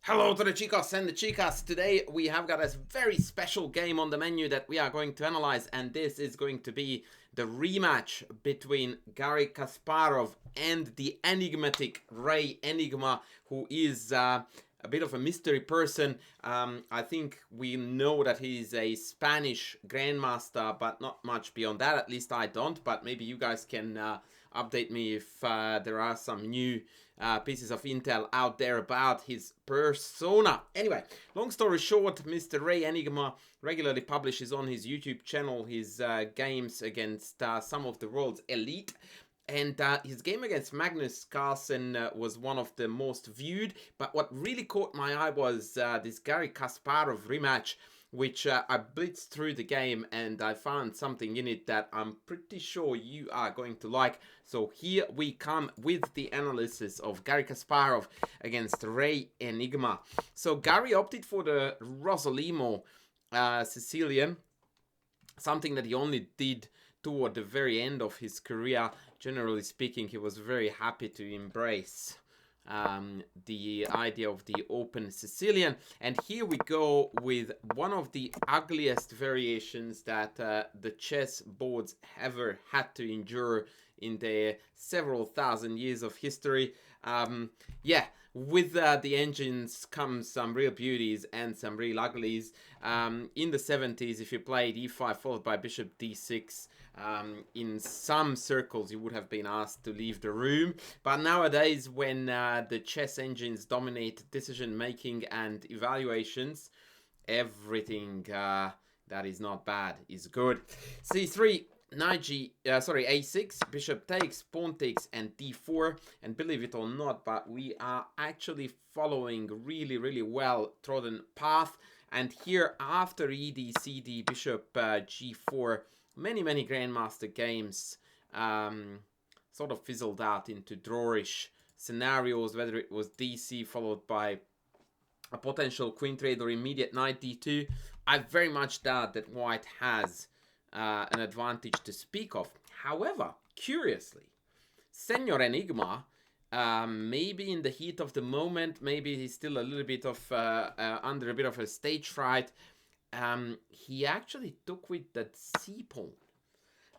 Hello to the chicos and the chicas. Today we have got a very special game on the menu that we are going to analyze, and this is going to be the rematch between Garry Kasparov and the enigmatic Rey Enigma, who is a bit of a mystery person. I think we know that he's a Spanish grandmaster, but not much beyond that. At least I don't, but maybe you guys can update me if there are some new pieces of intel out there about his persona. Anyway, long story short, Mr. Rey Enigma regularly publishes on his YouTube channel his games against some of the world's elite. And his game against Magnus Carlsen was one of the most viewed. But what really caught my eye was this Garry Kasparov rematch, which I blitzed through the game and I found something in it that I'm pretty sure you are going to like. So here we come with the analysis of Garry Kasparov against Rey Enigma. So Garry opted for the Rosolimo Sicilian, something that he only did toward the very end of his career. Generally speaking, he was very happy to embrace the idea of the open Sicilian. And here we go with one of the ugliest variations that the chess boards ever had to endure in their several thousand years of history. Yeah, with the engines comes some real beauties and some real uglies. In the 70s, if you played e5 followed by bishop d6, in some circles you would have been asked to leave the room. But nowadays, when the chess engines dominate decision making and evaluations, everything that is not bad is good. c3, a6, bishop takes, pawn takes, and d4. And believe it or not, but we are actually following really well trodden path. And here, after ed, cd, bishop g4, many grandmaster games sort of fizzled out into drawish scenarios, whether it was dc followed by a potential queen trade or immediate knight d2. I very much doubt that white has an advantage to speak of. However, curiously, Senor Enigma, maybe in the heat of the moment, maybe he's still a little bit of under a bit of a stage fright, he actually took with that c pawn.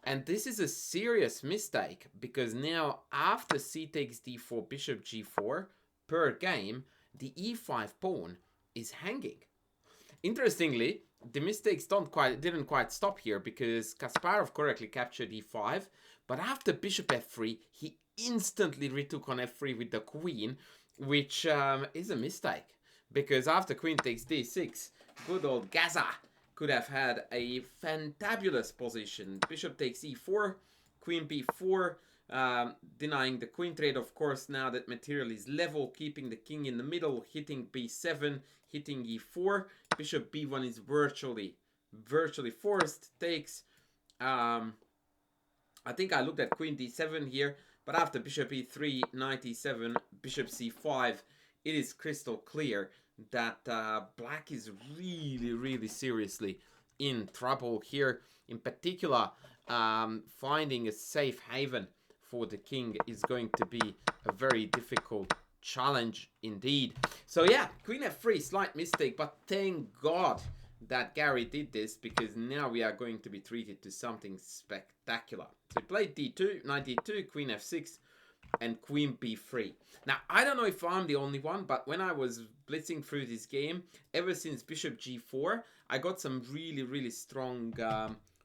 And this is a serious mistake, because now after c takes d4, bishop g4 per game, the e5 pawn is hanging. Interestingly, the mistakes didn't quite stop here, because Kasparov correctly captured e5, but after bishop f3, he instantly retook on f3 with the queen, which is a mistake, because after queen takes d6, good old Gaza could have had a fantabulous position. Bishop takes e4, queen b4, denying the queen trade, of course. Now that material is level, keeping the king in the middle, hitting b7, hitting e4. Bishop b1 is virtually forced. Takes, I think I looked at queen d7 here, but after bishop e3, knight e7, bishop c5, it is crystal clear that black is really seriously in trouble here. In particular, finding a safe haven for the king is going to be a very difficult challenge indeed. So yeah, queen f3, slight mistake, but thank God that Garry did this, because now we are going to be treated to something spectacular. So he played d2, knight d2, queen f6, and queen b3. Now, I don't know if I'm the only one, but when I was blitzing through this game, ever since bishop g4, I got some really strong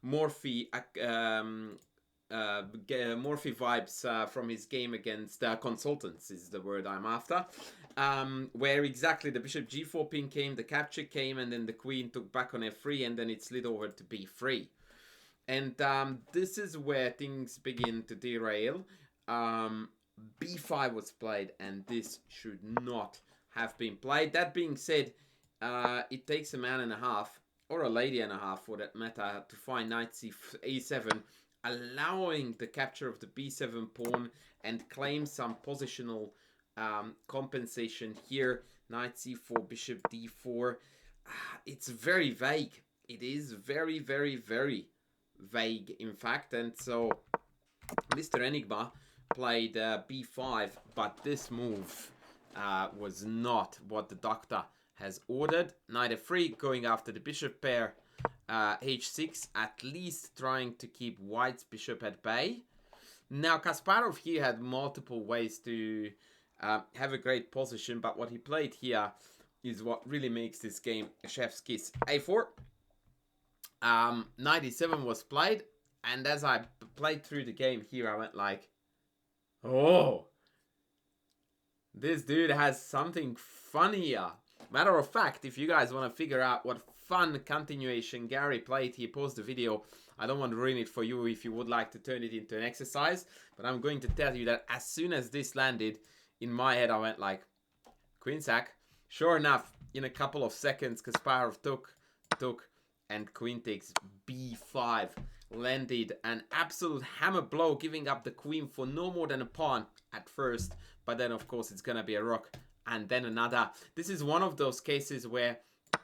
Morphy vibes from his game against Consultants, is the word I'm after, where exactly the bishop g4 pin came, the capture came, and then the queen took back on f3, and then it slid over to b3. And this is where things begin to derail. b5 was played, and this should not have been played. That being said, it takes a man and a half, or a lady and a half for that matter, to find knight a7, allowing the capture of the b7 pawn and claim some positional compensation here. Knight c4, bishop d4. It's very vague. It is very vague, in fact. And so Mr. Enigma played b5, but this move was not what the doctor has ordered. Knight f3, going after the bishop pair. H6, at least trying to keep white's bishop at bay. Now, Kasparov here had multiple ways to have a great position, but what he played here is what really makes this game a chef's kiss. A4. Knight e7 was played, and as I played through the game here, I went like, oh, this dude has something fun here. Matter of fact, if you guys want to figure out what fun continuation Garry played, he posted a video. I don't want to ruin it for you if you would like to turn it into an exercise, but I'm going to tell you that as soon as this landed, in my head I went like, queen sack. Sure enough, in a couple of seconds, Kasparov took, and queen takes b5. Landed an absolute hammer blow, giving up the queen for no more than a pawn at first, but then of course it's gonna be a rook, and then another. This is one of those cases where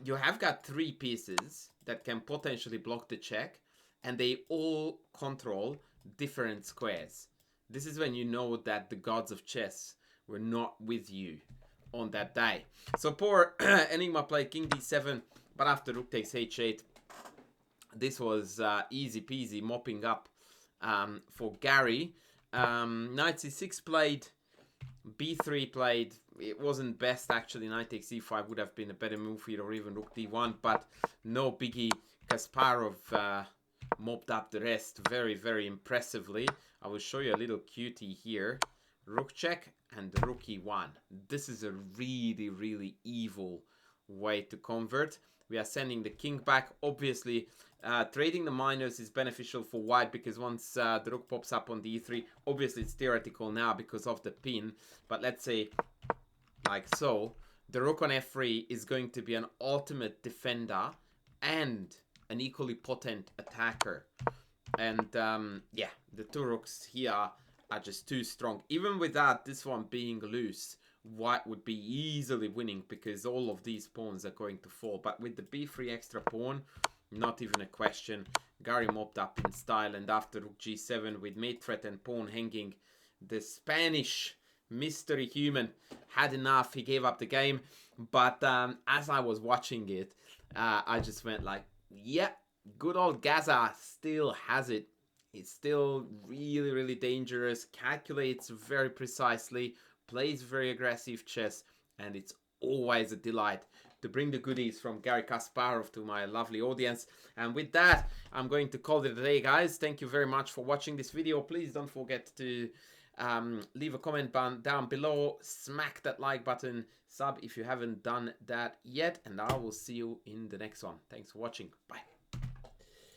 you have got 3 pieces that can potentially block the check, and they all control different squares. This is when you know that the gods of chess were not with you on that day. So poor Enigma played king d7, but after rook takes h8, this was easy peasy mopping up for Garry. Knight c6 played, b3 played. It wasn't best actually. Knight takes c5 would have been a better move here, or even rook d1, but no biggie. Kasparov mopped up the rest very, very impressively. I will show you a little cutie here. Rook check and rook e1. This is a really, really evil way to convert. We are sending the king back. Obviously, trading the minors is beneficial for white because once the rook pops up on the e3, obviously it's theoretical now because of the pin. But let's say like so, the rook on f3 is going to be an ultimate defender and an equally potent attacker. And yeah, the 2 rooks here are just too strong. Even without this one being loose, white would be easily winning because all of these pawns are going to fall. But with the b3 extra pawn, not even a question. Garry mopped up in style, and after rook g7 with mate threat and pawn hanging, the Spanish mystery human had enough. He gave up the game. But as I was watching it, I just went like, yeah, good old Gaza still has it. It's still really, really dangerous, calculates very precisely, plays very aggressive chess, and it's always a delight to bring the goodies from Garry Kasparov to my lovely audience. And with that, I'm going to call it a day, guys. Thank you very much for watching this video. Please don't forget to leave a comment down below, smack that like button, sub if you haven't done that yet, and I will see you in the next one. Thanks for watching. Bye.